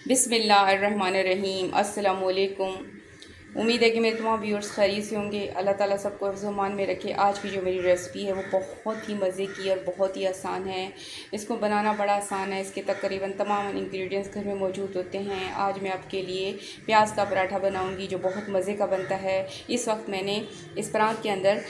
बिस्मिल्लाहिर्रहमानिर्रहीम। अस्सलामु अलैकुम। उम्मीद है कि मेरे तमाम व्यूअर्स खैरियत से होंगे। अल्लाह ताला सबको हिफ्ज़-ओ-अमान में रखे। आज की जो मेरी रेसिपी है वो बहुत ही मज़े की और बहुत ही आसान है। इसको बनाना बड़ा आसान है। इसके तकरीबन तमाम इंग्रेडिएंट्स घर में मौजूद होते हैं। आज मैं आपके लिए प्याज का पराठा बनाऊंगी जो बहुत मज़े का बनता है। इस वक्त मैंने इस पराठ के अंदर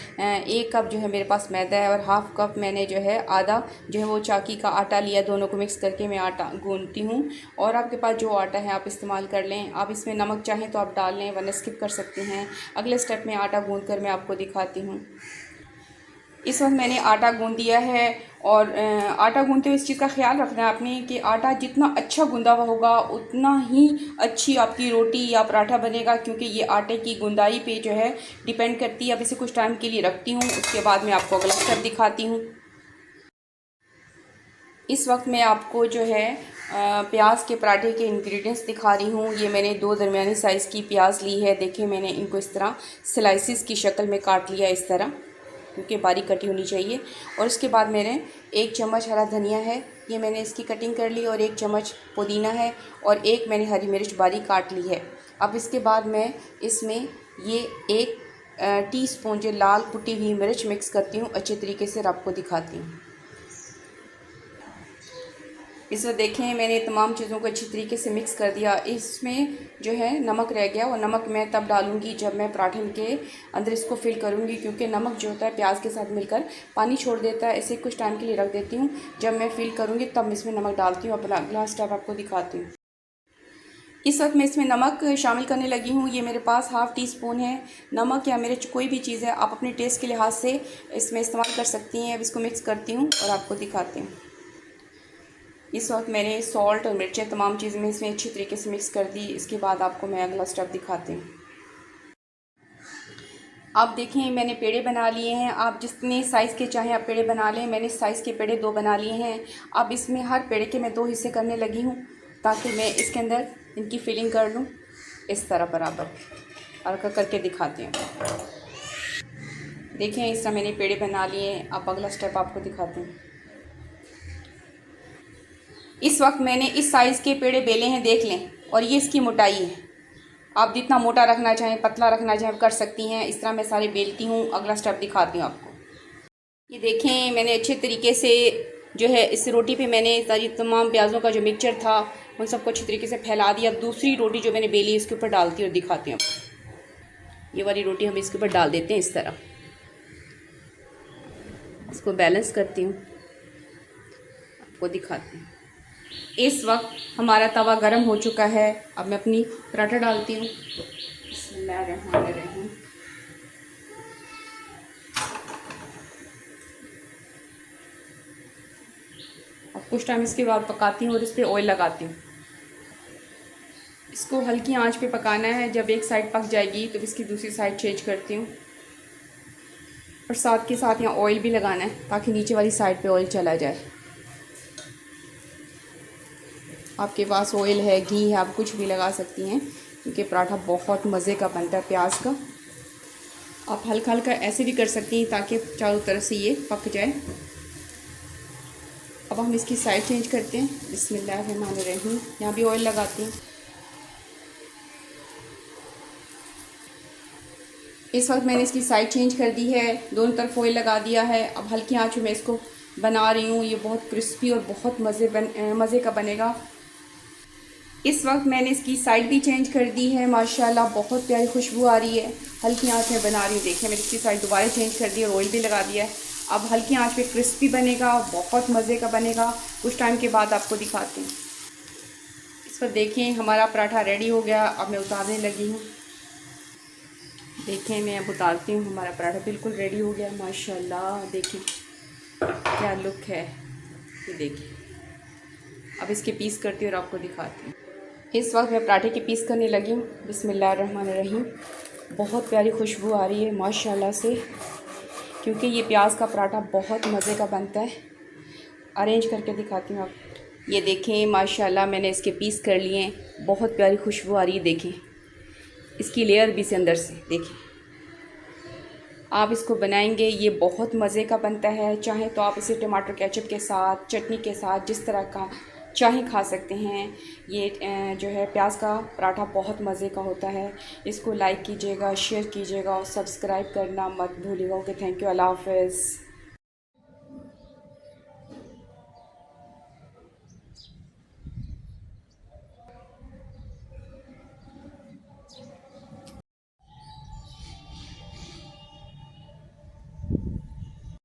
1 कप जो है मेरे पास मैदा है और हाफ़ कप मैंने जो है आधा जो है वो चाकी का आटा लिया। दोनों को मिक्स करके मैं आटा गूंथती हूँ। और आपके पास जो आटा है आप इस्तेमाल कर लें। आप इसमें नमक चाहें तो आप डाल लें वरना स्किप कर सकते हैं। अगले स्टेप में आटा गूंथ कर मैं आपको दिखाती हूँ। इस वक्त मैंने आटा गूंथ दिया है और आटा गूंथते हुए इस चीज़ का ख्याल रखना है आपने कि आटा जितना अच्छा गूंदा हुआ होगा उतना ही अच्छी आपकी रोटी या पराठा बनेगा, क्योंकि ये आटे की गुंदाई पे जो है डिपेंड करती है। अब इसे कुछ टाइम के लिए रखती हूँ, उसके बाद मैं आपको अगला स्टेप दिखाती हूँ। इस वक्त मैं आपको जो है प्याज के पराठे के इंग्रेडिएंट्स दिखा रही हूँ। ये मैंने 2 दरमियानी साइज़ की प्याज ली है। देखिए मैंने इनको इस तरह स्लाइसिस की शक्ल में काट लिया इस तरह, क्योंकि बारीक कटी होनी चाहिए। और इसके बाद मैंने 1 चम्मच हरा धनिया है, ये मैंने इसकी कटिंग कर ली। और 1 चम्मच पुदीना है और 1 मैंने हरी मिर्च बारीक काट ली है। अब इसके बाद मैं इसमें ये 1 टीस्पून जो लाल कुटी हुई मिर्च मिक्स करती हूँ अच्छे तरीके से और आपको दिखाती हूँ। इस वक्त देखें मैंने तमाम चीज़ों को अच्छी तरीके से मिक्स कर दिया। इसमें जो है नमक रह गया, और नमक मैं तब डालूंगी जब मैं पराठे के अंदर इसको फिल करूंगी, क्योंकि नमक जो होता है प्याज के साथ मिलकर पानी छोड़ देता है। इसे कुछ टाइम के लिए रख देती हूँ। जब मैं फिल करूँगी तब इसमें नमक डालती हूँ। अपना अगला स्टेप आपको दिखाती हूँ। इस वक्त मैं इसमें नमक शामिल करने लगी हूँ। ये मेरे पास हाफ़ टी स्पून है। नमक या मिर्च कोई भी चीज़ है आप अपने टेस्ट के लिहाज से इसमें इस्तेमाल कर सकती हैं। अब इसको मिक्स करती हूँ और आपको दिखाती हूँ। इस वक्त मैंने सॉल्ट और मिर्चें तमाम चीज़ें में इसमें अच्छी तरीके से मिक्स कर दी। इसके बाद आपको मैं अगला स्टेप दिखाती हूँ। आप देखें मैंने पेड़े बना लिए हैं। आप जितने साइज़ के चाहें आप पेड़े बना लें। मैंने साइज़ के पेड़े 2 बना लिए हैं। अब इसमें हर पेड़े के मैं 2 हिस्से करने लगी हूँ, ताकि मैं इसके अंदर इनकी फिलिंग कर लूँ इस तरह बराबर। और करके दिखाती हूँ। देखें इस तरह मैंने पेड़े बना लिए। अब अगला स्टेप आपको दिखाती हूँ। इस वक्त मैंने इस साइज़ के पेड़े बेले हैं, देख लें, और ये इसकी मोटाई है। आप जितना मोटा रखना चाहें पतला रखना चाहें कर सकती हैं। इस तरह मैं सारे बेलती हूँ। अगला स्टेप दिखाती हूँ आपको। ये देखें मैंने अच्छे तरीके से जो है इस रोटी पे मैंने सारी तमाम प्याज़ों का जो मिक्सचर था उन सबको अच्छी तरीके से फैला दिया। दूसरी रोटी जो मैंने बेली इसके ऊपर डालती हूँ और दिखाती हूँ। ये वाली रोटी हम इसके ऊपर डाल देते हैं इस तरह। इसको बैलेंस करती हूँ, आपको दिखाती हूँ। इस वक्त हमारा तवा गर्म हो चुका है। अब मैं अपनी पराठा डालती हूँ। बिस्मिल्लाहिर्रहमानिर्रहीम। अब कुछ टाइम इसके बाद पकाती हूँ और इस पर ऑयल लगाती हूँ। इसको हल्की आंच पे पकाना है। जब एक साइड पक जाएगी तो इसकी दूसरी साइड चेंज करती हूँ। और साथ के साथ यहाँ ऑयल भी लगाना है ताकि नीचे वाली साइड पे ऑयल चला जाए। आपके पास ऑयल है, घी है, आप कुछ भी लगा सकती हैं, क्योंकि पराठा बहुत मज़े का बनता है प्याज का। आप हल्का हल्का ऐसे भी कर सकती हैं ताकि चारों तरफ से ये पक जाए। अब हम इसकी साइड चेंज करते हैं। बिस्मिल्लाहिर्रहमानिर्रहीम। यहाँ भी ऑयल लगाती हूँ। इस वक्त मैंने इसकी साइड चेंज कर दी है, दोनों तरफ ऑयल लगा दिया है। अब हल्की आंच में इसको बना रही हूँ। ये बहुत क्रिस्पी और बहुत मज़े का बनेगा। इस वक्त मैंने इसकी साइड भी चेंज कर दी है। माशाल्लाह बहुत प्यारी खुशबू आ रही है। हल्की आंच में बना रही हूँ। देखिए मैंने इसकी साइड दोबारा चेंज कर दी और ऑयल भी लगा दिया है। अब हल्की आंच पे क्रिस्पी बनेगा, बहुत मज़े का बनेगा। कुछ टाइम के बाद आपको दिखाती हूँ। इस पर देखिए हमारा पराठा रेडी हो गया। अब मैं उतारने लगी हूँ। देखें मैं अब उतारती हूँ। हमारा पराठा बिल्कुल रेडी हो गया माशाल्लाह। देखिए क्या लुक है, ये देखिए। अब इसके पीस करती हूँ और आपको दिखाती हूँ। इस वक्त मैं पराठे के पीस करने लगी हूँ। बिस्मिल्लाहिर्रहमानिर्रहीम। बहुत प्यारी खुशबू आ रही है माशाल्लाह से, क्योंकि ये प्याज का पराठा बहुत मज़े का बनता है। अरेंज करके दिखाती हूँ आप। ये देखें माशाल्लाह मैंने इसके पीस कर लिए हैं। बहुत प्यारी खुशबू आ रही है। देखें इसकी लेयर भी से अंदर से देखें। आप इसको बनाएंगे, ये बहुत मज़े का बनता है। चाहे तो आप इसे टमाटर केचप के साथ, चटनी के साथ, जिस तरह का चाहे खा सकते हैं। ये जो है प्याज का पराठा बहुत मज़े का होता है। इसको लाइक कीजिएगा, शेयर कीजिएगा और सब्सक्राइब करना मत भूलिएगा। ओके, थैंक यू, अल्लाह हाफ़िज़।